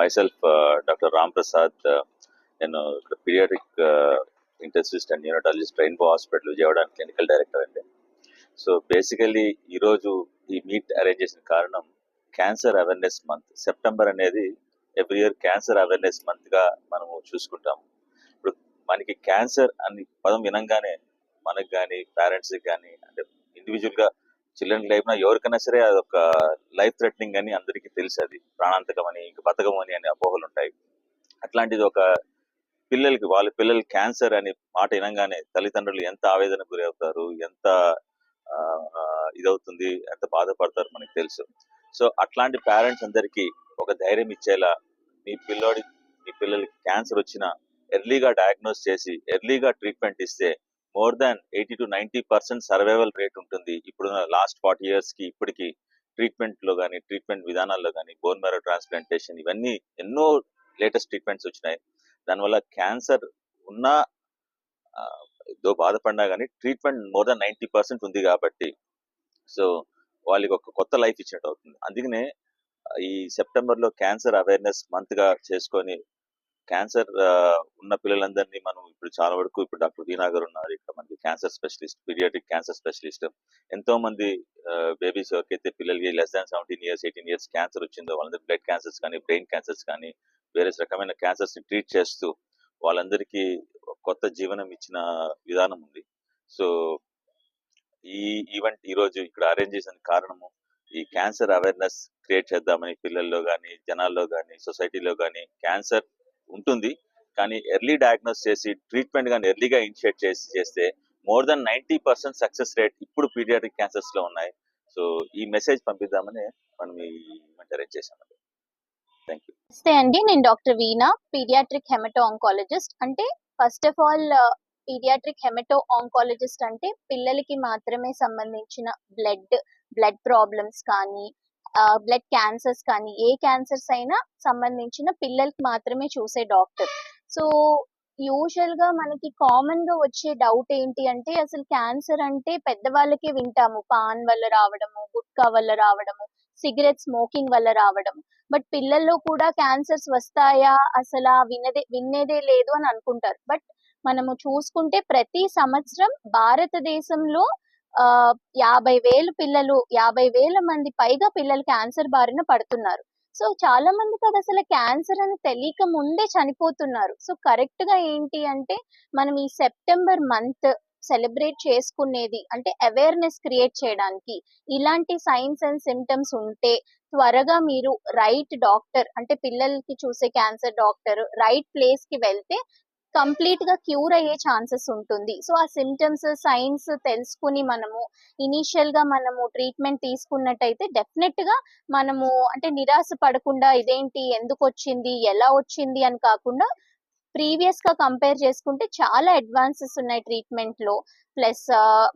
myself, Dr. Ram Prasad, pediatric intensivist and neonatologist, Rainbow Hospital, Vijayawada clinical director. So basically, ఈ రోజు ఈ meet arrange చేసిన కారణం cancer awareness month. September అనేది every year cancer awareness month గా మనము చూసుకుంటాము. ఇప్పుడు మనకి క్యాన్సర్ అని పదం వినంగానే మనకు కానీ పేరెంట్స్కి కానీ అంటే ఇండివిజువల్ గా చిల్డ్రన్ లైఫ్ ఎవరికైనా సరే అదొక లైఫ్ థ్రెటనింగ్ అని అందరికీ తెలుసు, అది ప్రాణాంతకం అని ఇంక బతకం అని అపోహలు ఉంటాయి. అట్లాంటిది ఒక వాళ్ళ పిల్లలు క్యాన్సర్ అని మాట వినంగానే తల్లిదండ్రులు ఎంత ఆవేదన గురి అవుతారు, ఎంత ఇదవుతుంది, ఎంత బాధపడతారు మనకు తెలుసు. సో అట్లాంటి పేరెంట్స్ అందరికీ ఒక ధైర్యం ఇచ్చేలా మీ పిల్లలకి క్యాన్సర్ వచ్చినా ఎర్లీగా డయాగ్నోస్ చేసి ఎర్లీగా ట్రీట్మెంట్ ఇస్తే more than 80 to 90% survival rate ఉంటుంది. ఇప్పుడున్న లాస్ట్ 40 years కి ఇప్పటికి ట్రీట్మెంట్ లో కానీ ట్రీట్మెంట్ విధానాల్లో కానీ బోన్ మ్యారో ట్రాన్స్ప్లాంటేషన్ ఇవన్నీ ఎన్నో లేటెస్ట్ ట్రీట్మెంట్స్ వచ్చినాయి. దానివల్ల క్యాన్సర్ ఉన్నా బాధపడినా కానీ ట్రీట్మెంట్ మోర్ దాన్ 90% ఉంది కాబట్టి సో వాళ్ళకి ఒక కొత్త లైఫ్ ఇచ్చినట్టు అవుతుంది. అందుకనే ఈ సెప్టెంబర్ లో క్యాన్సర్ అవేర్నెస్ మంత్ గా చేసుకొని క్యాన్సర్ ఉన్న పిల్లలందరినీ మనం ఇప్పుడు చాలా వరకు ఇప్పుడు డాక్టర్ వీణా గారు ఉన్నారు, ఇక్కడ మనకి cancer specialist, paediatric cancer specialist. ఎంతో మంది బేబీస్ ఎవరికైతే పిల్లలకి లెస్ దాన్ 17 years 18 years క్యాన్సర్ వచ్చిందో వాళ్ళందరికీ బ్లడ్ క్యాన్సర్స్ కానీ బ్రెయిన్ క్యాన్సర్స్ కానీ వేరే రకమైన క్యాన్సర్స్ ని ట్రీట్ చేస్తూ వాళ్ళందరికీ కొత్త జీవనం ఇచ్చిన విధానం ఉంది. సో ఈ ఈవెంట్ ఈ రోజు ఇక్కడ అరేంజ్ చేసిన కారణము ఈ క్యాన్సర్ అవేర్నెస్ క్రియేట్ చేద్దామని పిల్లల్లో కానీ జనాల్లో కానీ సొసైటీలో కానీ క్యాన్సర్ ఉంటుంది కానీ ఎర్లీ డయాగ్నోస్ చేసి ట్రీట్మెంట్ కానీ ఎర్లీగా ఇనిషియేట్ చేస్తే మోర్ దాన్ 90% సక్సెస్ రేట్ ఇప్పుడు పీడియాట్రిక్ క్యాన్సర్స్ లో ఉన్నాయి. సో ఈ మెసేజ్ పంపిద్దామని మనం ఈ ఈవెంట్ అరేంజ్ చేశామండి. Thank you. నమస్తే అండి, నేను doctor Veena, paediatric haemato oncologist. అంటే first of all paediatric haemato oncologist అంటే పిల్లలకి మాత్రమే సంబంధించిన బ్లడ్ ప్రాబ్లమ్స్ కానీ బ్లడ్ క్యాన్సర్స్ కానీ ఏ క్యాన్సర్స్ అయినా సంబంధించిన పిల్లలకి మాత్రమే చూసే డాక్టర్. సో యూజువల్ గా మనకి కామన్ గా వచ్చే డౌట్ ఏంటి అంటే అసలు క్యాన్సర్ అంటే పెద్దవాళ్ళకే వింటాము, పాన్ వల్ల రావడము, గుట్కా వల్ల రావడము, సిగరెట్ స్మోకింగ్ వల్ల రావడము. బట్ పిల్లల్లో కూడా క్యాన్సర్స్ వస్తాయా అసలు వినేదే లేదు అని అనుకుంటారు. బట్ మనము చూసుకుంటే ప్రతి సంవత్సరం భారతదేశంలో 50,000 మంది పైగా పిల్లలు క్యాన్సర్ బారిన పడుతున్నారు. సో చాలా మందికి అది అసలు క్యాన్సర్ అని తెలియక ముందే చనిపోతున్నారు. సో కరెక్ట్ గా ఏంటి అంటే మనం ఈ సెప్టెంబర్ మంత్ సెలబ్రేట్ చేసుకునేది అంటే అవేర్నెస్ క్రియేట్ చేయడానికి. ఇలాంటి సైన్స్ అండ్ సిమ్టమ్స్ ఉంటే త్వరగా మీరు రైట్ డాక్టర్ అంటే పిల్లలకి చూసే క్యాన్సర్ డాక్టర్ రైట్ ప్లేస్ కి వెళ్తే కంప్లీట్ గా క్యూర్ అయ్యే ఛాన్సెస్ ఉంటుంది. సో ఆ సిమ్టమ్స్ సైన్స్ తెలుసుకుని మనము ఇనీషియల్ గా మనము ట్రీట్మెంట్ తీసుకున్నట్టయితే డెఫినెట్ గా మనము అంటే నిరాశ పడకుండా ఇదేంటి ఎందుకు వచ్చింది ఎలా వచ్చింది అని కాకుండా ప్రీవియస్ గా కంపేర్ చేసుకుంటే చాలా అడ్వాన్సెస్ ఉన్నాయి ట్రీట్మెంట్ లో. ప్లస్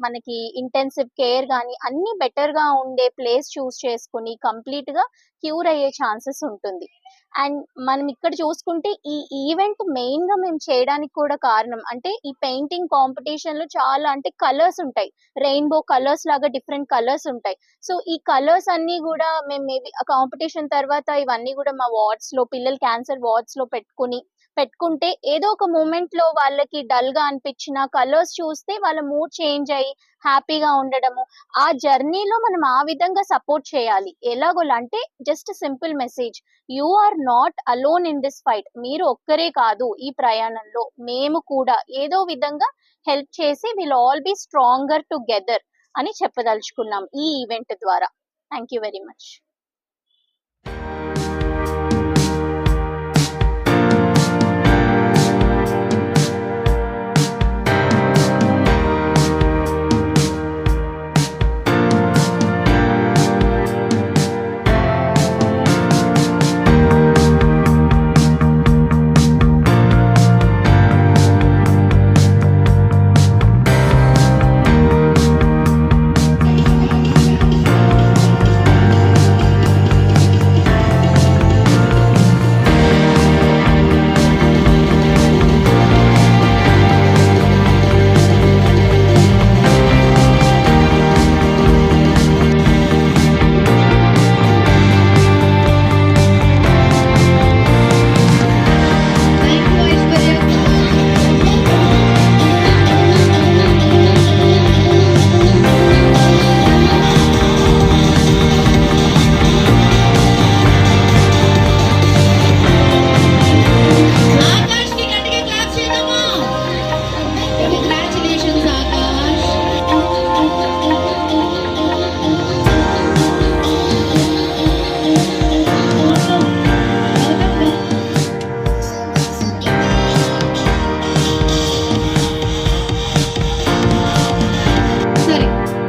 మనకి ఇంటెన్సివ్ కేర్ కానీ అన్ని బెటర్ గా ఉండే ప్లేస్ చూస్ చేసుకుని కంప్లీట్ గా క్యూర్ అయ్యే ఛాన్సెస్ ఉంటుంది. అండ్ మనం ఇక్కడ చూసుకుంటే ఈ ఈవెంట్ మెయిన్ గా మేము చేయడానికి కూడా కారణం అంటే ఈ పెయింటింగ్ కాంపిటీషన్ లో చాలా అంటే కలర్స్ ఉంటాయి, రెయిన్బో కలర్స్ లాగా డిఫరెంట్ కలర్స్ ఉంటాయి. సో ఈ కలర్స్ అన్ని కూడా మేము మేబీ ఆ కాంపిటీషన్ తర్వాత ఇవన్నీ కూడా మా వార్డ్స్ లో పిల్లలు క్యాన్సర్ వార్డ్స్ లో పెట్టుకుంటే ఏదో ఒక మూమెంట్ లో వాళ్ళకి డల్ గా అనిపించిన కలర్స్ చూస్తే వాళ్ళ మూడ్ చేంజ్ అయ్యి హ్యాపీగా ఉండడము. ఆ జర్నీలో మనం ఆ విధంగా సపోర్ట్ చేయాలి. ఎలాగోలా అంటే just simple message, you are not alone in this fight. మీరు ఒక్కరే కాదు ఈ ప్రయాణంలో, మేము కూడా ఏదో విధంగా హెల్ప్ చేసి will all be stronger together అని చెప్పదలుచుకున్నాం ఈ ఈవెంట్ ద్వారా. Thank you very much.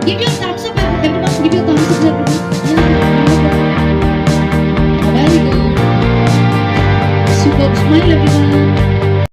Give your thumbs up, everyone. Give your thumbs up, everyone. Very good. Superb smile, everyone.